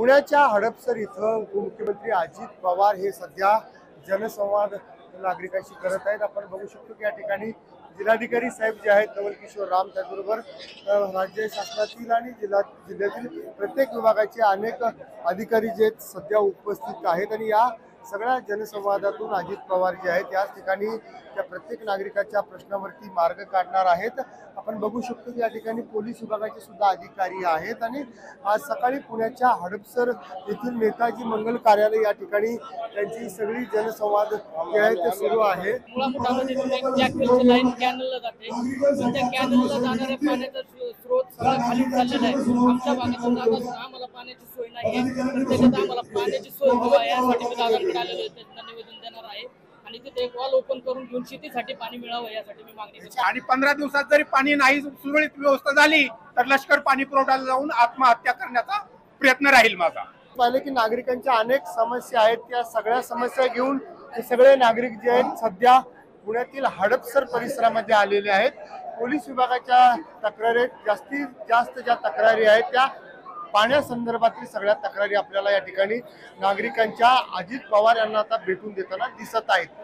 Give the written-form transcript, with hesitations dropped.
पुण्याच्या हडपसर इथं उपमुख्यमंत्री अजित पवार हे सध्या जनसंवाद नागरिकांशी करत आहेत। आपण बघू शकतो की या ठिकाणी जिल्हाधिकारी साहेब जे आहेत नवल किशोर राम त्याचबरोबर राज्य शासनातील आणि जिल्ह्यातील प्रत्येक विभागाचे अनेक अधिकारी जे सध्या उपस्थित आहेत आणि या सगळ्या जनसंवादातून अजित पवार जे आहेत याच ठिकाणी त्या प्रत्येक नागरिकाच्या प्रश्नावरती मार्ग काढणार आहेत। आपण बघू शकतो की या ठिकाणी पोलीस विभागाचे सुद्धा अधिकारी आहेत आणि आज सकाळी पुण्याच्या हडपसर येथील नेताजी मंगल कार्यालय या ठिकाणी त्यांची सगळी जनसंवाद जे आहे ते सुरू आहे। लाईन कॅनलला जाते, त्या कॅनलला जाणाऱ्या पाण्याचा स्रोत खाली चाललेला आहे। आमच्या भागातून आम्हाला पाण्याची सोय नाही आहे, तर त्याच्यात आम्हाला पाण्याची सोय व्हावी यासाठी मी दादांकडे आलेलो आहे, त्यांना निवेदन देणार आहे आणि तिथे एक वॉल ओपन करून घेऊन शेतीसाठी पाणी मिळावं यासाठी मी मागणी करतो। आणि 15 दिवसात जरी पाणी नाही सुरळीत व्यवस्था झाली तर लष्कर पाणी पुरवठ्याला जाऊन आत्महत्या करण्याचा प्रयत्न राहील माझा। पाहिले की नागरिकांच्या अनेक समस्या आहेत, त्या सगळ्या समस्या घेऊन हे सगळे नागरिक जे आहेत सध्या पुण्यातील हडपसर परिसरामध्ये आलेले आहेत। पोलीस विभागाच्या तक्रारी जास्तीत जास्त ज्या तक्रारी आहेत त्या पाण्यासंदर्भातील सगळ्या तक्रारी आपल्याला या ठिकाणी नागरिकांच्या अजित पवार यांना आता भेटून देताना दिसत आहेत।